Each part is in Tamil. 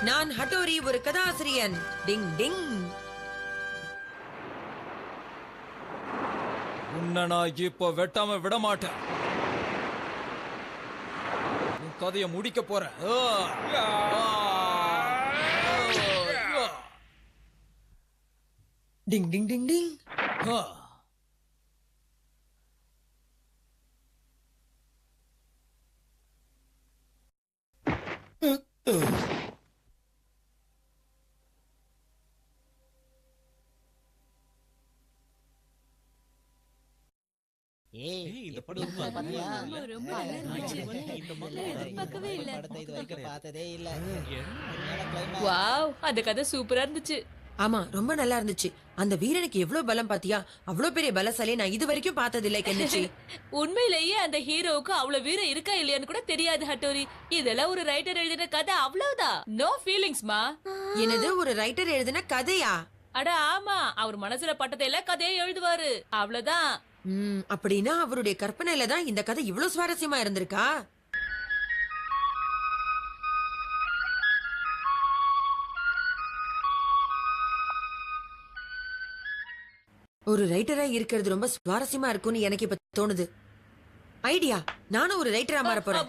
நான் ஹட்டோரி, ஒரு கதாசிரியன். டிங் டிங். உன்னை நான் இப்ப வெட்டாம விட மாட்டேன். உன் கதையை முடிக்க போறேன். டிங் டிங் டிங் டிங். இந்த படம் பார்த்ததே இல்ல. வாவ், அந்த கதை சூப்பரா இருந்துச்சு. ஆமா, ரொம்ப நல்லா இருந்துச்சு. அந்த வீரனுக்கு எவ்வளவு பலம் பாத்தியா? அவ்வளவு பெரிய பலசாலி நான் இது வரைக்கும் பார்த்ததில்லை கென்னிச்சி. உண்மையிலேயே அந்த ஹீரோவுக்கு அவ்வளவு வீரம் இருக்கா இல்லையான்னு கூட தெரியாது ஹட்டோரி. இதெல்லாம் ஒரு ரைட்டர் எழுதின கதை, அவ்வளவுதான். நோ ஃபீலிங்ஸ்மா. என்னது, ஒரு ரைட்டர் எழுதின கதையா? அட ஆமா, அவர் மனசுல பட்டதை எல்லாம் கதையை எழுதுவாரு, அவ்வளவுதான். அப்படின்னா அவருடைய கற்பனையில தான் இந்த கதை இவ்வளவு சுவாரஸ்யமா இருந்திருக்கா? ஒரு ரைட்டரா இருக்கிறது ரொம்ப சுவாரஸ்யமா இருக்கும்னு எனக்கு இப்ப தோணுது. ஐடியா, நானும் ஒரு ரைட்டரா மாற போறேன்.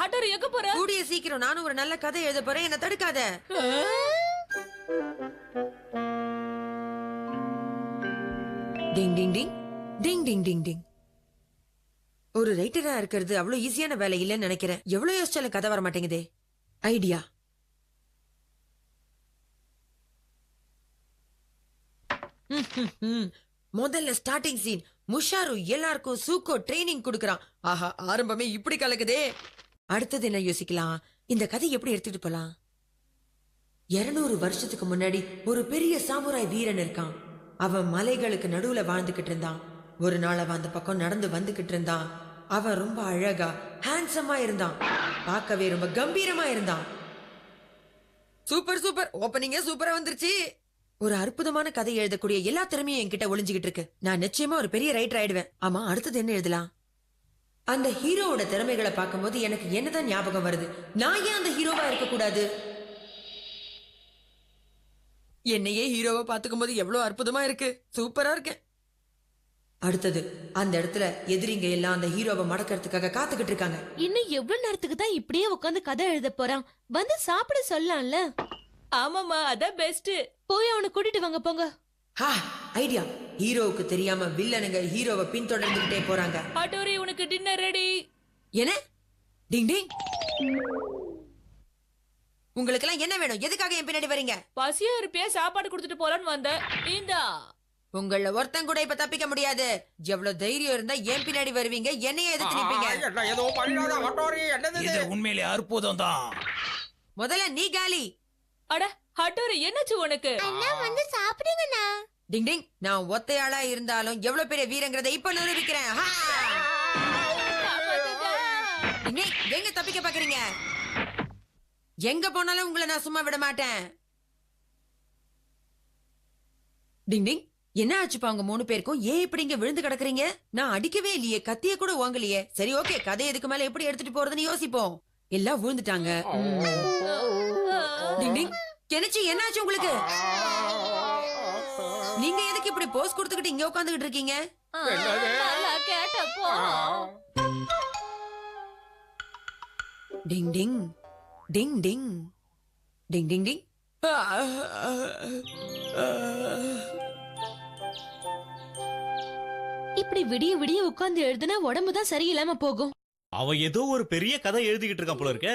ஹட்டோரி எங்க போற? கூடிய சீக்கிரம் நானும் ஒரு நல்ல கதை எழுத போறேன். என்ன தடுக்காத. டிங் டிங் டிங் டிங் டிங் டிங் டிங். ஒரு ரைட்டரா இருக்கிறது அவ்வளவு ஈஸியான வேலை இல்லைன்னு நினைக்கிறேன். எவ்வளவு யோசிச்சாலும் கதை வர மாட்டேங்குதே. ஐடியா. முதல்ல ஸ்டார்டிங் சீன். முஷாரு எல்லாருக்கும் சூக்கோ ட்ரைனிங் கொடுக்கறான். ஆஹா, ஆரம்பமே இப்படி கலக்குதே. அடுத்தது என்ன யோசிக்கலாம்? இந்த கதை எப்படி எடுத்துட்டு போலாம்? 200 வருஷத்துக்கு முன்னாடி ஒரு பெரிய சாமுராய் வீரன் இருக்கான். அவன் மலைகளுக்கு நடுவுல வாழ்ந்துகிட்டு இருந்தான். ஒரு நாள் அவன் அந்த பக்கம் நடந்து வந்துகிட்டு இருந்தான். அவன் ரொம்ப அழகா ஹேண்ட்ஸமா இருந்தான். பார்க்கவே ரொம்ப கம்பீரமா இருந்தான். சூப்பர் சூப்பர், ஓப்பனிங்கே சூப்பரா வந்துருச்சு. ஒரு அற்புதமான கதை எழுதக்கூடிய எல்லா திறமையும் என்கிட்ட ஒளிஞ்சுகிட்டு இருக்கு. நான் நிச்சயமா ஒரு பெரிய ரைட்டர் ஆயிடுவேன். ஆமா, அடுத்தது என்ன எழுதலாம்? அந்த ஹீரோவோட திறமைகளை பார்க்கும்போது எனக்கு என்னதான் ஞாபகம் வருது? நான் ஏன் அந்த ஹீரோவா இருக்க கூடாது? என்னையே ஹீரோவா பாத்துக்கும் போது எவ்வளவு அற்புதமா இருக்கு. சூப்பரா இருக்கேன். அடுத்தது, அந்த இடத்துல எதிரிங்க எல்லாம் அந்த ஹீரோவை மடக்கிறதுக்காக காத்துக்கிட்டு இருக்காங்க. இன்னும் எவ்வளவு நேரத்துக்கு தான் இப்படியே உட்காந்து கதை எழுத போறான்? வந்து சாப்பிட சொல்லலாம்ல. ஆமாமா, அதான் பெஸ்ட். போய் அவனை கூட்டிட்டு வாங்க போங்க. ஐடியா. ஹீரோவுக்கு தெரியாம வில்லனுங்க ஹீரோவை பின்தொடர்ந்துகிட்டே போறாங்க. ஹட்டோரி, உனக்கு டின்னர் ரெடி. என்ன? டிங் டிங். உங்களுக்கு எல்லாம் என்ன வேணும்? எதுக்காக என் பின்னாடி வரீங்க? பசியா இருப்பியா, சாப்பாடு கொடுத்துட்டு போலான்னு வந்த. இந்தா. உங்கள ஒருத்தன் கூட இப்ப தப்பிக்க முடியாது. எவ்வளவு தைரியம் இருந்தா என் பின்னாடி வருவீங்க, என்னையே எதிர்த்து நிப்பீங்க. இது உண்மையிலே அற்புதம் தான். முதல்ல நீ காலி. அட ஹட்டோரி, என்னாச்சு உனக்கு? வந்து சாப்பிடுங்கண்ணா. டிங் டிங். நான் ஒத்தையாளா இருந்தாலும் எவ்வளவு பெரிய வீரங்கிறத இப்ப நிரூபிக்கிறேன். டிங் டிங், எங்க தப்பிக்க பாக்குறீங்க? எங்க போனாலும் உங்களை நான் சும்மா விட மாட்டேன். டிங் டிங், என்ன ஆச்சுப்பா உங்க 3 பேருக்கும்? ஏன் இப்படி இங்க விழுந்து கிடக்குறீங்க? நான் அடிக்கவே இல்லையே, கத்திய கூட வாங்கலையே. சரி, ஓகே, கதை எதுக்கு மேல எப்படி எடுத்துட்டு போறதுன்னு யோசிப்போம். எல்லாம் விழுந்துட்டாங்க. டிங் டிங், கெனிச்சி, என்ன ஆச்சு உங்களுக்கு? நீங்க எதுக்கு இப்படி போஸ் கொடுத்துக்கிட்டு இங்க உட்காந்துக்கிட்டு இருக்கீங்க? கேட்டப்போ டிங் டிங் டிங் டிங் டிங் டிங் டிங். இப்படி விடிய விடிய உட்கார்ந்து எழுதுனா உடம்புதான் சரியில்லாம போகும். அவன் ஏதோ ஒரு பெரிய கதை எழுதிக்கிட்டு இருக்கான் போல இருக்க.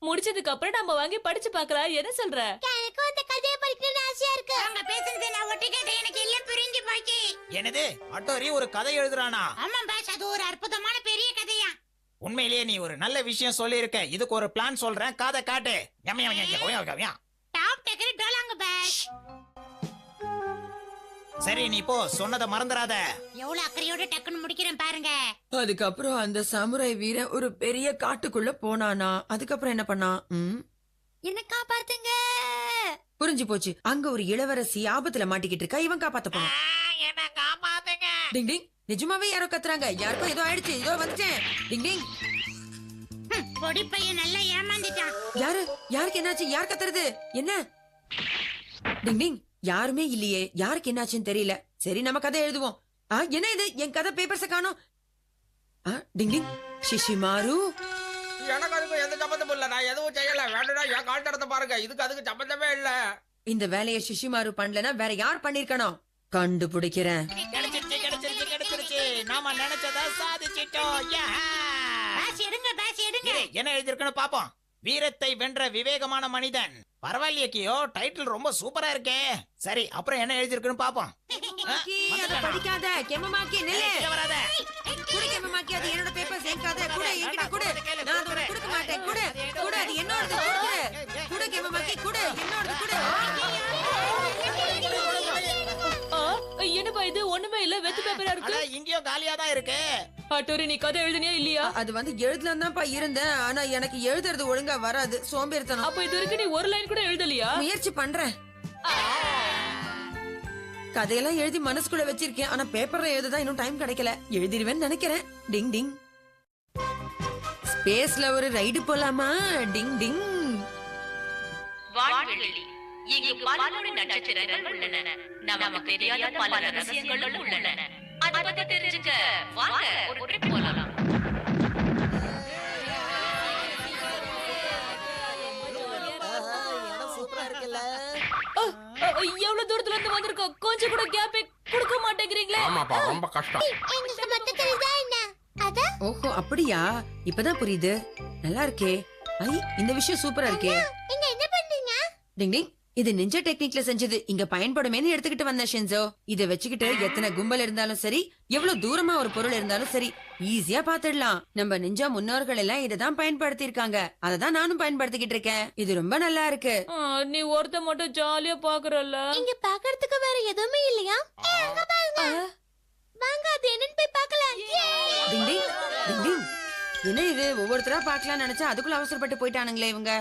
முடிச்சதுக்கு அப்புறம் நம்ம வாங்கி படிச்சு பார்க்கலாம். என்ன சொல்ற? எனக்கு அந்த கதையை படிக்கணும்னு ஆசையா இருக்கு. அவங்க பேசுறது நான் ஒட்டி கேட்டேன், எனக்கு எல்லாம் புரிஞ்சு போச்சு. என்னது, ஹட்டோரி ஒரு கதை எழுதுறானா? ஆமா பாஸ், அது ஒரு அற்புதமான பெரிய கதையா. உண்மையிலேயே நீ ஒரு நல்ல விஷயம் சொல்லி இருக்க. இதுக்கு ஒரு பிளான் சொல்றேன், கதை காட்டு. டாப் டெக்கரி டோலாங்க பாஸ். சரி, நீ போ, சொன்னதை மறந்துடாத. எவ்வளவு அக்கறையோட டக்குன்னு முடிக்கிறேன் பாருங்க. அதுக்கப்புறம் அந்த சாமுராய் வீரன் ஒரு பெரிய காட்டுக்குள்ள போனானா? அதுக்கப்புறம் என்ன பண்ணா? என்ன காப்பாத்துங்க. புரிஞ்சு போச்சு. அங்க ஒரு இளவரசி ஆபத்துல மாட்டிக்கிட்டு இருக்கா. இவன் காப்பாத்த போனான். என்ன காப்பாத்துங்க. டிங் டிங், நிஜமாவே யாரோ கத்துறாங்க. யாருக்கும் ஏதோ ஆயிடுச்சு. இதோ வந்துட்டேன். டிங் டிங். பொடி பையன் நல்லா ஏமாந்துட்டான். யாருக்கு என்னாச்சு? யார் கத்துறது? என்ன? டிங் டிங், யாருமே இல்லையே. யாருக்கு என்னாச்சுன்னு தெரியல. சரி, நம்ம கதை எழுதுவோம். என்ன இது? என் கதை பேப்பர்ஸ காணோம். டிங் டிங், சிஷிமாரு. எனக்கு அதுக்கு எந்த சம்பந்தமும் இல்ல. நான் எதுவும் செய்யல. வேணும்னா என் கால் தடத்தை பாருங்க. இதுக்கு அதுக்கு சம்பந்தமே இல்ல. இந்த வேலையை சிஷிமாரு பண்ணலனா வேற யார் பண்ணிருக்கணும்? கண்டுபிடிக்கிறேன். கிடைச்சிருச்சு. நாம நினைச்சதா சாதிச்சிட்டோம். பேஸ் எடுங்க, பேஸ் எடுங்க. என்ன எழுதிருக்குன்னு பாப்போம். வீரத்தை வென்ற விவேகமான மனிதன். பரவாயில்லையே கியோ, டைட்டில் ரொம்ப சூப்பரா இருக்கே. சரி, அப்புறம் என்ன எழுதிருக்குன்னு பாப்போம். அத படிக்காத. கெமமாக்கி நில்லு. வராத. குடு கெமமாக்கி, அது என்னோட பேப்பர்ஸ். என் கதை குடு, என்கிட்ட குடு. நான் அதை உனக்கு கொடுக்க மாட்டேன். குடு குடு, அது என்னோடது. குடு குடு கெமமாக்கி, குடு, என்னோடது. குடு. என்னப்பா இது? ஒண்ணுமே இல்ல, வெத்து பேப்பரா இருக்கு. இங்கேயோ காலியா தான் இருக்கு. ஹட்டோரி, நீ கதை எழுதுனியா இல்லையா? அது வந்து எழுதலாம் தான்ப்பா இருந்தேன். ஆனா எனக்கு எழுதுறது ஒழுங்கா வராது. சோம்பேறித்தனம். அப்ப இது வரைக்கும் நீ ஒரு லைன் கூட எழுதலையா? முயற்சி பண்றேன். கதையெல்லாம் எழுதி மனசுக்குள்ள வச்சிருக்கேன். ஆனா பேப்பர்ல எழுததான் இன்னும் டைம் கிடைக்கல. எழுதிடுவேன்னு நினைக்கிறேன். டிங் டிங். ஸ்பேஸ்ல ஒரு ரைடு போலாமா? டிங் டிங். வான்வெளி இங்கு பல நட்சத்திரங்கள் உள்ளன. நமக்கு தெரியாத பல ரகசியங்களும் உள்ளன. அதை பத்தி தெரிஞ்சுக்க வாங்க ஒரு ட்ரிப் போலாம். எவ்வளவு தூரத்துல இருந்து வந்திருக்கோம். கொஞ்சம் கூட கேப்பே கொடுக்க மாட்டேங்கிறீங்களே. ஆமாப்பா, ரொம்ப கஷ்டம். எங்களுக்கு மட்டும் தெரியுதா என்ன? அத ஓஹோ, அப்படியா? இப்பதான் புரியுது. நல்லா இருக்கே. இந்த விஷயம் சூப்பரா இருக்கே. இங்க என்ன பண்றீங்க? டிங் டிங், இது நிஞ்சா டெக்னிக்ல செஞ்சது. இங்க பயன்படுமேன்னு எடுத்துக்கிட்டு வந்த ஷின்சோ. இத வச்சுக்கிட்டு எத்தனை கும்பல் இருந்தாலும் சரி, எவ்வளவு தூரமா ஒரு பொருள் இருந்தாலும் சரி, ஈஸியா பாத்துடலாம். நம்ம நிஞ்சா முன்னோர்கள் எல்லாம் இததான் பயன்படுத்தி இருக்காங்க. அததான் நானும் பயன்படுத்திக்கிட்டு இருக்கேன். இது ரொம்ப நல்லா இருக்கு. நீ ஒருத்த மட்டும் ஜாலியா பாக்குறல்ல. இங்க பாக்குறதுக்கு வேற எதுவுமே இல்லையா? அங்க பாருங்க. வாங்க, அது என்னன்னு போய் பார்க்கலாம். டிங் டிங், டிங் டிங். என்ன இது? ஒவ்வொருத்தரா பாக்கலாம்னு நினைச்சா அதுக்குள்ள அவசரப்பட்டு போயிட்டானுங்களே இவங்க.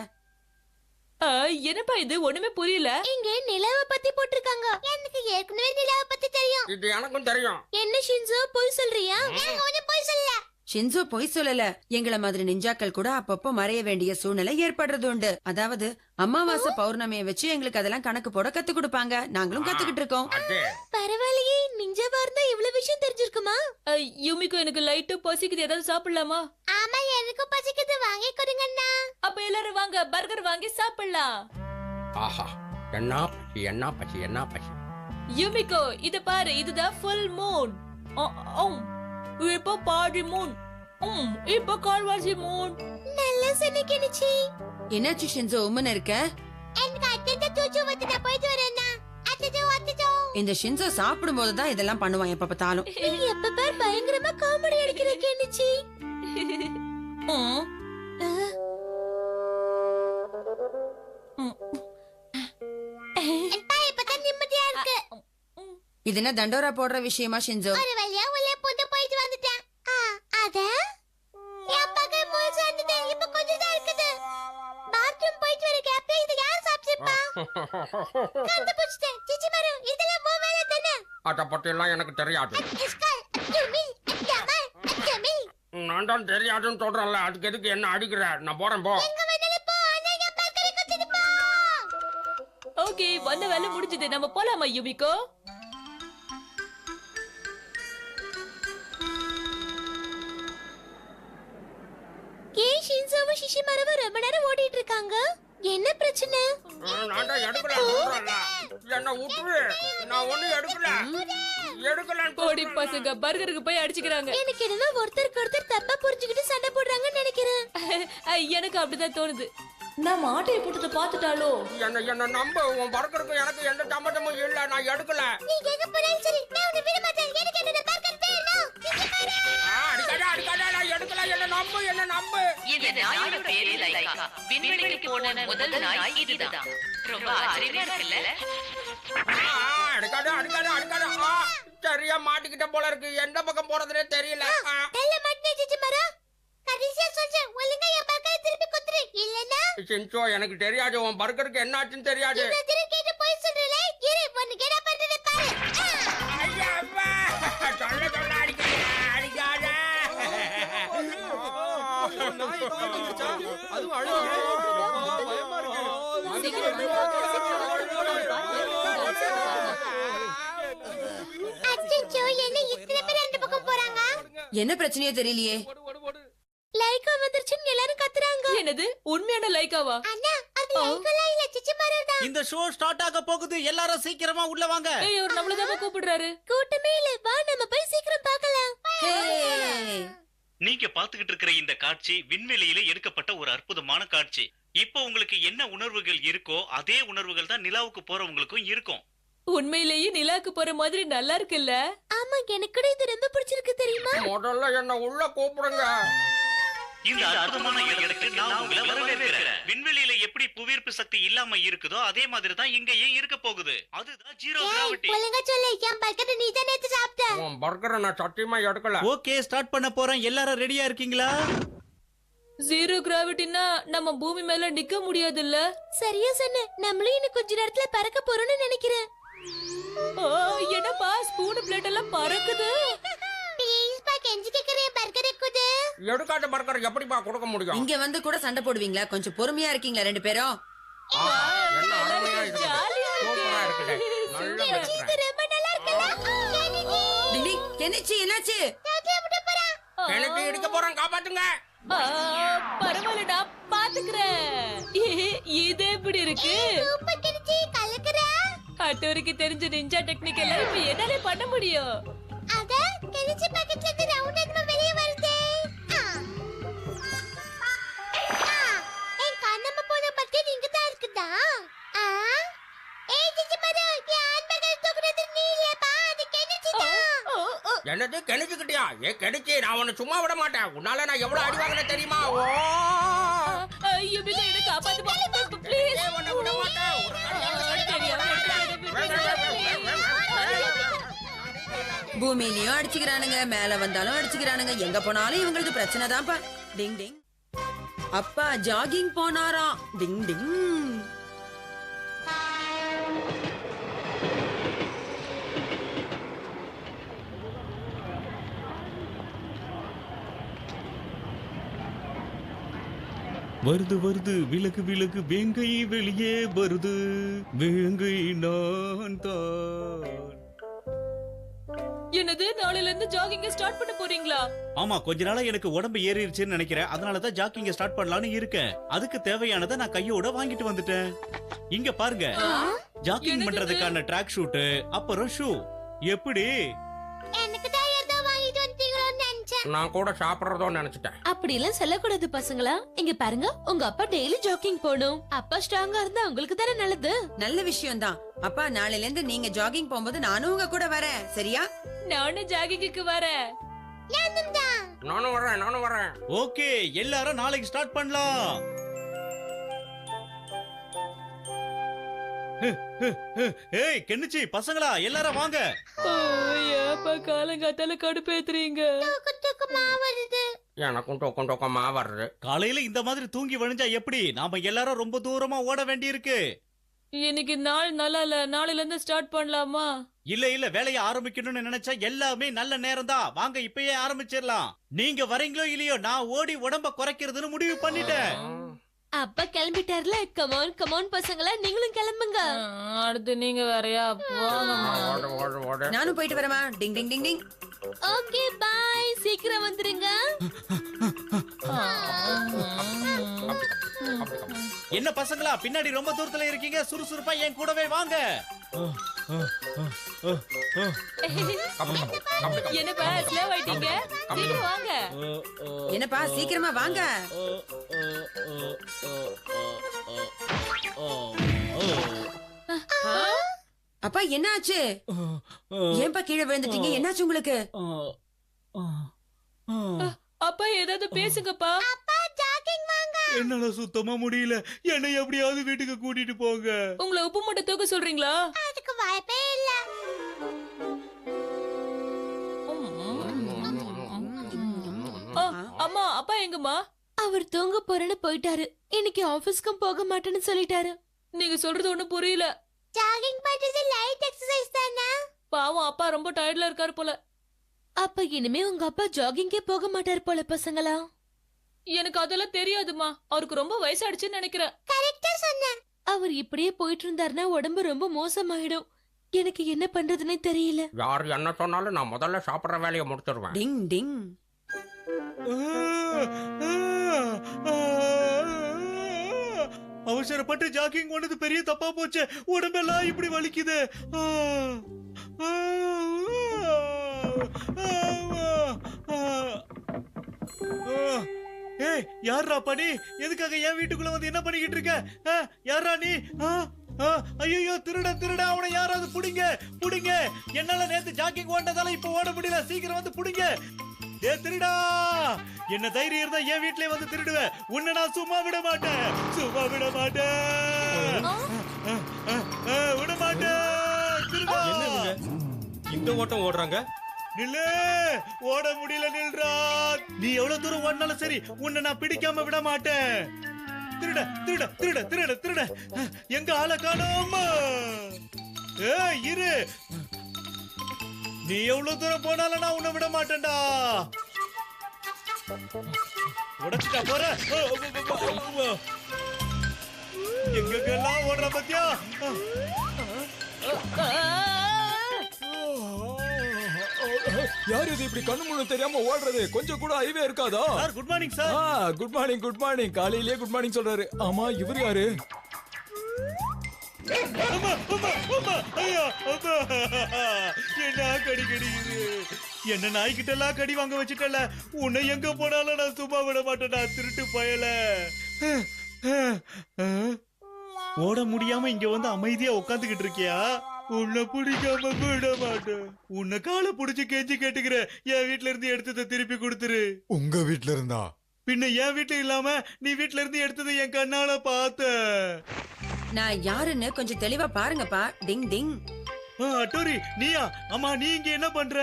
என்னப்பா இது? ஒண்ணுமே புரியல. இங்க நிலாவை பத்தி போட்டிருக்காங்க. எனக்கு ஏற்கனவே நிலாவை பத்தி தெரியும். இது எனக்கும் தெரியும். என்ன ஷின்சோ, பொய் சொல்றியா? கொஞ்சம் போய் சொல்லல. ஷின்சோ பொய் சொல்லல. எங்கள மாதிரி நிஞ்சாக்கள் கூட அப்பப்போ மறைய வேண்டிய சூழ்நிலை ஏற்படுறது உண்டு. அதாவது அமாவாசை பௌர்ணமியை வச்சு எங்களுக்கு அதெல்லாம் கணக்கு போட கத்து கொடுப்பாங்க. நாங்களும் கத்துக்கிட்டு இருக்கோம். பரவாயில்லையே, நிஞ்சாவா இருந்தா இவ்வளவு விஷயம் தெரிஞ்சிருக்குமா? யுமிகோ, எனக்கு லைட்டா பசிக்குது. ஏதாவது சாப்பிடலாமா? ஆமா, எனக்கு பசிக்குது. வாங்கி கொடுங்கண்ணா. அப்ப எல்லாரும் வாங்க, பர்கர் வாங்கி சாப்பிடலாம். ஆஹா, என்ன பசி, என்ன பசி, என்ன பசி. யுமிகோ, இத பாரு. இதுதான் ஃபுல் மூன். இப்போ பாதி மூன். இப்போ கால்வாசி மூன். நல்லா சொன்னிக்கிடுச்சி. என்னாச்சு ஷின்சோ, உம்மன் இருக்க? எனக்கு அட்டத்தை தூச்சு வந்து நான் போயிட்டு வரேன்னா. அட்டச்சோ. இந்த ஷின்சோ சாப்பிடும் போதுதான் இதெல்லாம் பண்ணுவான் எப்ப பார்த்தாலும். எப்ப பார் பயங்கரமா காமெடி அடிக்கிற கெனிச்சி. இப்பதான் நிம்மதியா இருக்கு. இது என்ன தண்டோரா போடுற விஷயமா ஷின்சோ? ஒரு வழியா உள்ளே போட்டு போயிட்டு வந்துட்டேன். அத என் பக்கம் முழுசு வந்துட்டு இப்ப கொஞ்சம் தான் இருக்குது. பாத்ரூம் போயிட்டு வர கேப்ல இத யார் சாப்பிச்சிருப்பா? கண்டுபிடிச்சிட்டேன். சிச்சி மாரு, இதெல்லாம் உன் வேலை தானே? அத பத்தி எல்லாம் எனக்கு தெரியாது. இஸ்கால், யுமி, அட்டமல், அட்டமில். நான் தான் தெரியாதுன்னு சொல்றேன்ல. அதுக்கு எதுக்கு என்ன அடிக்கிற? நான் போறேன், போ. எங்க வேணாலும் போ, ஆனா என் பக்கத்துல குத்திட்டு போ. ஓகே, வந்த வேலை முடிஞ்சது. நம்ம போலாமா யுமிகோ? ஏன் ஷின்சோவும் ஷிஷிமாருவும் ரொம்ப நேரம் ஓடிட்டு இருக்காங்க? என்ன பிரச்சனை? நான் தான் எடுக்கல சொல்றேன்ல. என்ன விட்டுரு. நான் ஒண்ணும் எடுக்கலன்னு கோடி பசங்க பர்கருக்கு போய் அடிச்சுக்கிறாங்க. எனக்கு என்னன்னா ஒருத்தருக்கு ஒருத்தர் தப்பா புரிஞ்சுக்கிட்டு சண்டை போடுறாங்கன்னு நினைக்கிறேன். எனக்கு அப்படிதான் தோணுது. நான் மாட்டையை போட்டதை பாத்துட்டாலோ? என்ன நம்ப. உன் பர்கருக்கு எனக்கு எந்த சம்மந்தமும் இல்ல. நான் எடுக்கல. நீ எங்க போனாலும் சரி, நான் உன்னை விட மாட்டேன். எனக்கு என்னோட பர்கர் வேணும். அடிக்காத, நான் எடுக்கல. என்ன நம்பு. இந்த நாயோட பேரு லைகா. விண்வெளிக்கு போன முதல் நாய் இதுதான். ரொம்ப ஆச்சரியமா இருக்குல்ல? அடிக்காத. சரியா மாட்டிக்கிட்ட போல இருக்கு. எந்த பக்கம் போறதுனே தெரியல. நல்ல மாட்டே சிச்சிமாரா. கடைசியா சொல்றேன், ஒழுங்கா என் பர்கரை திருப்பி குத்துரு. இல்லனா ஷின்சோ, எனக்கு தெரியாது. உன் பர்கருக்கு என்ன ஆச்சுன்னு தெரியாது. இவ்வளவு தூரம் கேட்டு போய் சொல்றல. இரு, உனக்கு என்ன பண்றது பாரு. ஐயா அப்பா, சொல்ல அடிக்காத. அதுவும் அழுகுது. பயமா அச்சச்சோ, என்ன இத்தனை பேர் அந்த பக்கம் போறாங்க? என்ன பிரச்சனையோ தெரியலையே. லைக்கா வந்துருச்சுன்னு எல்லாரும் கத்துறாங்க. என்னது உண்மையான லைக்காவா? அண்ணா, அது லைக்கா இல்ல, சிச்சி மரம். இந்த ஷோ ஸ்டார்ட் ஆக போகுது, எல்லாரும் சீக்கிரமா உள்ள வாங்க. ஏய் அவர் நம்மள தான் கூப்பிடுறாரு. கூட்டமே இல்ல, வா நம்ம போய் சீக்கிரம் பார்க்கலாம். நீங்க பாத்துக்கிட்டு இருக்கிற இந்த காட்சி விண்வெளியில எடுக்கப்பட்ட ஒரு அற்புதமான காட்சி. இப்போ உங்களுக்கு என்ன உணர்வுகள் இருக்கோ அதே உணர்வுகள் தான் நிலாவுக்கு போறவங்களுக்கும் இருக்கும். உண்மையிலேயே நிலாக்கு போற மாதிரி நல்லா இருக்குல்ல? ஆமா, எனக்கு கூட இது ரொம்ப பிடிச்சிருக்கு தெரியுமா? முதல்ல என்ன உள்ள கூப்பிடுங்க. இந்த அற்புதமான இடத்துக்கு நான் உங்களை வரவேற்கிறேன். விண்வெளியில எப்படி புவியீர்ப்பு சக்தி இல்லாம இருக்குதோ அதே மாதிரி தான் இங்கேயும் இருக்க போகுது. அதுதான் ஜீரோ கிராவிட்டி. ஒழுங்கா சொல்லு, என் பக்கத்து நீ தான் நேத்து சாப்பிட்ட. உன் பர்கரை நான் சத்தியமா எடுக்கல. ஓகே, ஸ்டார்ட் பண்ண போறேன். எல்லாரும் ரெடியா இருக்கீங்களா? ஜீரோ கிராவிட்டினா நம்ம பூமி மேல நிக்க முடியாதுல்ல? சரியா சொன்ன, நம்மளும் இன்னும் கொஞ்ச நேரத்துல பறக்க போறோம்னு நினைக்கிறேன். ஓ, என்னப்பா ஸ்பூன் பிளேட் எல்லாம் பறக்குது. ப்ளீஸ் பா, கெஞ்சி கேக்குறேன், பர்கர் இருக்குது. எடுக்காத பர்கர் எப்படிப்பா கொடுக்க முடியும்? இங்க வந்து கூட சண்டை போடுவீங்களா? கொஞ்சம் பொறுமையா இருக்கீங்களா ரெண்டு பேரும்? என்ன அருமையா இருக்குது. ஜாலியா சூப்பரா இருக்குது. நல்ல இது பர்கர். ரொம்ப நல்லா இருக்குல்ல? டிடி, கெனிச்சி என்னாச்சு? தாத்தா விட போறா. எனக்கு இடிக்க போறேன், காப்பாத்துங்க. ஆ, பரவாயில்ல நான் பாத்துக்கிறேன். இது எப்படி இருக்கு? சூப்பர் கெஞ்சி, கலக்குறா. அட்டோருக்கு தெரிஞ்ச நிஞ்சா டெக்னிக் எல்லாம் இப்ப என்னாலே பண்ண முடியும். அத கெஞ்சி பக்கத்துல இருந்து ரவுண்ட் அடிச்சு வெளிய வருதே. என் கண்ணம்மா போன பத்தி நீங்க தான் இருக்குதா? ஏய் சிச்சி மரு, என் ஆண்மகள் தூக்குறது நீ இல்லப்பா, அது கெஞ்சி தான். என்னது கெணிச்சுக்கிட்டியா? கெணிச்சு நான் உன்னை சும்மா விட மாட்டேன். உன்னால நான் எவ்வளவு அடி வாங்கின தெரியுமா? ஓ ஐயோ பின்ன என்ன காப்பாத்துமா ப்ளீஸ். ஏய், உன்னை விட மாட்டேன். ஒரு பூமியிலயும் அடிச்சுக்கிறானுங்க, மேல வந்தாலும் அடிச்சுக்கிறானுங்க, எங்க போனாலும் இவங்களுக்கு பிரச்சனை தான்ப்பா. டிங் டிங். அப்பா ஜாகிங் போனாராம். டிங் டிங். வருது வருது விலகு விலகு, வேங்கை வெளியே வருது, வேங்கை நான் தான். என்னது நாளையில இருந்து ஜாகிங்க ஸ்டார்ட் பண்ண போறீங்களா? ஆமா, கொஞ்ச நாளா எனக்கு உடம்பு ஏறிடுச்சுன்னு நினைக்கிறேன். அதனாலதான் ஜாக்கிங்க ஸ்டார்ட் பண்ணலாம்னு இருக்கேன். அதுக்கு தேவையானதை நான் கையோட வாங்கிட்டு வந்துட்டேன். இங்க பாருங்க, ஜாக்கிங் என்னது பண்றதுக்கான ட்ராக் ஷூட், அப்புறம் ஷூ. எப்படி? எனக்கு தான் ஏதோ வாங்கிட்டு வந்தீங்களோன்னு நினைச்சேன். நான் கூட சாப்பிடுறதோன்னு நினைச்சிட்டேன். அப்படி எல்லாம் சொல்லக்கூடாது பசங்களா. இங்க பாருங்க, உங்க அப்பா டெய்லி ஜாக்கிங் போகணும். அப்பா ஸ்ட்ராங்கா இருந்தா உங்களுக்கு தானே நல்லது. நல்ல விஷயம் தான். அப்பா நாளையில இருந்து நீங்க ஜாகிங் போகும்போது நானும் உங்க கூட வரேன், சரியா? நானும் ஜாகிங்க்கு வரேன். நானும் வரேன். ஓகே, எல்லாரும் நாளைக்கு ஸ்டார்ட் பண்ணலாம். ஏய் கென்னிச்சி, பசங்களா எல்லாரும் வாங்க. ஏப்பா காலங்காத்தால கடுப்பேத்துறீங்க? தூக்கமா வருது. எனக்கும் டொக்கமா வருது. காலையில இந்த மாதிரி தூங்கி வழிஞ்சா எப்படி? நாம எல்லாரும் ரொம்ப தூரமா ஓட வேண்டி இருக்கு. இன்னைக்கு நாள் நல்லா இல்ல, நாளையில இருந்து ஸ்டார்ட் பண்ணலாமா? இல்ல வேலையை ஆரம்பிக்கணும்னு நினைச்சா எல்லாமே நல்ல நேரம் தான். வாங்க இப்பயே ஆரம்பிச்சிடலாம். நீங்க வரீங்களோ இல்லையோ, நான் ஓடி உடம்ப குறைக்கிறதுன்னு முடிவு பண்ணிட்டேன். அப்பா கிளம்பிட்டார்ல. கமான் கமான் பசங்களா, நீங்களும் கிளம்புங்க. அடுத்து நீங்க வேறயா? போங்கம்மா. ஓடு. நானும் போயிட்டு வரேமா. டிங் டிங் டிங் டிங். ஓகே பாய், சீக்கிரம் வந்துருங்க. என்ன பசங்களா, பின்னாடி ரொம்ப தூரத்துல இருக்கீங்க, சுறுசுறுப்பா என் கூடவே வாங்க. என்னப்பா ஸ்லோ ஆயிட்டீங்க? சீக்கிரம் வாங்க. என்னப்பா சீக்கிரமா வாங்க. அப்பா என்ன ஆச்சு? ஏன்பா கீழே விழுந்துட்டீங்க? என்னாச்சு உங்களுக்கு? அப்பா ஏதாவது பேசுங்கப்பா. அப்பா ஜாகிங் வாங்க. என்னால சுத்தமா முடியல. என்னை எப்படியாவது வீட்டுக்கு கூட்டிட்டு போங்க. உங்களை உப்பு மூட்டை தூக்க சொல்றீங்களா? அதுக்கு வாய்ப்பே இல்ல. அம்மா அப்பா எங்கம்மா? அவர் தூங்க போறேன்னு போயிட்டாரு. இன்னைக்கு ஆபீஸ்க்கும் போக மாட்டேன்னு சொல்லிட்டாரு. நீங்க சொல்றது ஒண்ணும் புரியல. ஜாகிங் பண்றது லைட் எக்ஸர்சைஸ் தானே? பாவம் அப்பா ரொம்ப டயர்ட்ல இருக்காரு போல. அப்ப இனிமே உங்க அப்பா ஜாகிங்கே போக மாட்டார் போல பசங்களா. எனக்கு அதெல்லாம் தெரியாதுமா. அவருக்கு ரொம்ப வயசாயிடுச்சுன்னு நினைக்கிறேன். கரெக்டா சொன்ன. அவர் இப்படியே போயிட்டு இருந்தாருன்னா உடம்பு ரொம்ப மோசமாயிடும். எனக்கு என்ன பண்றதுன்னே தெரியல. யார் என்ன சொன்னாலும் நான் முதல்ல சாப்பிடுற வேலையை முடிச்சிருவேன். டிங் டிங். அவசரப்பட்டு ஜாக்கிங் பண்ணது பெரிய தப்பா போச்சு. உடம்பெல்லாம் இப்படி வலிக்குது. ஏய், யாரா பண்ணி? எதுக்காக என் வீட்டுக்குள்ள வந்து என்ன பண்ணிக்கிட்டு இருக்க? யாரா நீ? ஐயோ, திருட அவனை யாராவது புடிங்க புடிங்க. என்னால நேத்து ஜாக்கிங் ஓட்டதால இப்ப ஓட முடியல. சீக்கிரம் வந்து புடிங்க. ஏ திருடா, என்ன தைரியம் இருந்தா என் வீட்லயே வந்து திருடுவேன். உன்னை நான் சும்மா விட மாட்டேன். விட மாட்டேன். திருடா. இந்த ஓட்டம் ஓடுறாங்க. நில்லு, ஓட முடியல, நில்றா. நீ எவ்வளவு தூரம் ஓடினாலும் சரி, உன்னை நான் பிடிக்காம விட மாட்டேன். திருட திருட திருட திருட திருட. எங்க ஆளை காணோம். இரு, நீ எவ்வளவு தூரம் போனாலும் நான் உன்னை விட மாட்டேன்டா. உடச்சுட்டா போற. எங்கெல்லாம் ஓடுற பத்தியா? யார் இது இப்படி கண்ணு முன்னு தெரியாம ஓடுறது? கொஞ்சம் கூட அறிவே இருக்காதா? Sir, good morning sir. Good morning good morning. காலையிலேயே குட் மார்னிங் சொல்றாரு. ஆமா, இவர் யாரு? என்ன கடி கடிக்குது? என்ன நாய்கிட்ட எல்லாம் கடி வாங்க வச்சுட்டல. உன்னை எங்க போனாலும் நான் சும்மா விட மாட்டேன். நான் திருட்டு பயல. ஓட முடியாம இங்க வந்து அமைதியா உட்காந்துக்கிட்டு இருக்கியா? உன்னை பிடிக்காம விட மாட்டேன். உன்னை காலை புடிச்சு கெஞ்சி கேட்டுக்கிற. என் வீட்டுல இருந்து எடுத்ததை திருப்பி கொடுத்துரு. உங்க வீட்டுல இருந்தா? பின்ன என் வீட்டுல இல்லாம நீ வீட்டுல இருந்து எடுத்ததை என் கண்ணால பார்த்த. நான் யாருன்னு கொஞ்சம் தெளிவா பாருங்கப்பா. டிங் டிங். அட்டோரி, நீயா? அம்மா, நீ இங்க என்ன பண்ற?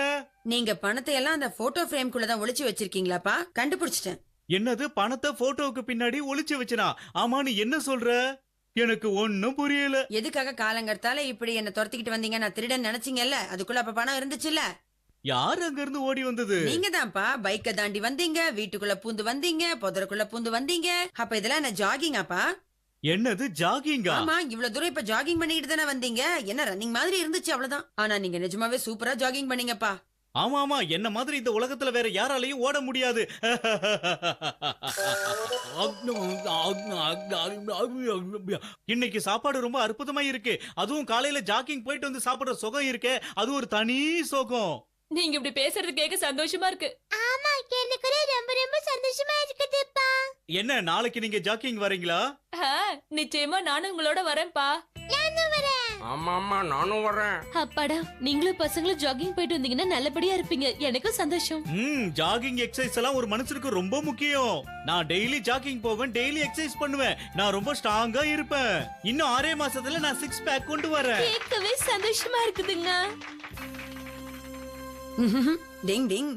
நீங்க பணத்தை எல்லாம் அந்த போட்டோ ஃப்ரேம்குள்ளதான் ஒளிச்சு வச்சிருக்கீங்களாப்பா? கண்டுபிடிச்சிட்டேன். என்னது, பணத்தை போட்டோவுக்கு பின்னாடி ஒளிச்சு வச்சனா? ஆமா, நீ என்ன சொல்ற? எனக்கு ஒன்னும் புரியல. எதுக்காக காலங்கர்த்தால இப்படி என்ன துரத்திக்கிட்டு வந்தீங்க? நான் திருடன் நினைச்சீங்கல்ல, அதுக்குள்ள அப்ப பணம் இருந்துச்சுல்ல. யார் அங்க இருந்து ஓடி வந்தது? நீங்க தான்ப்பா. பைக்க தாண்டி வந்தீங்க, வீட்டுக்குள்ள பூந்து வந்தீங்க, புதருக்குள்ள பூந்து வந்தீங்க. அப்ப இதெல்லாம் என்ன ஜாகிங்காப்பா? என்னது ஜாகிங்கா? ஆமா, இவ்வளவு தூரம் இப்ப ஜாகிங் பண்ணிட்டு தானே வந்தீங்க. என்ன ரன்னிங் மாதிரி இருந்துச்சு, அவ்வளவுதான். ஆனா நீங்க நிஜமாவே சூப்பரா ஜாகிங் பண்ணீங்கப்பா. ஆமா ஆமா, என்ன மாதிரி இந்த உலகத்துல வேற யாராலையும் ஓட முடியாது. இன்னைக்கு சாப்பாடு ரொம்ப அற்புதமா இருக்கு. அதுவும் காலையில ஜாக்கிங் போயிட்டு வந்து சாப்பிடுற சுகம் இருக்கே, அது ஒரு தனி சுகம். நீங்க இப்படி பேசுறது கேட்க சந்தோஷமா இருக்கு. ஆமா, எனக்கு ரொம்ப ரொம்ப சந்தோஷமா இருக்குதுப்பா. என்ன, நாளைக்கு நீங்க ஜாக்கிங் வரீங்களா? நிச்சயமா நானும் உங்களோட வரேன்ப்பா. நானும் வரேன். ஆமா ஆமா, நானும் வரேன். அப்பாடா, நீங்களும் பசங்களும் ஜாகிங் போயிட்டு வந்தீங்கன்னா நல்லபடியா இருப்பீங்க. எனக்கும் சந்தோஷம். ஜாகிங் எக்ஸசைஸ் எல்லாம் ஒரு மனுஷனுக்கு ரொம்ப முக்கியம். நான் டெய்லி ஜாகிங் போவேன், டெய்லி எக்ஸசைஸ் பண்ணுவேன். நான் ரொம்ப ஸ்ட்ராங்கா இருப்பேன். இன்னும் 6 மாசத்துல நான் 6 பேக் கொண்டு வரேன். கேட்கவே சந்தோஷமா இருக்குதுங்க. டிங் டிங்.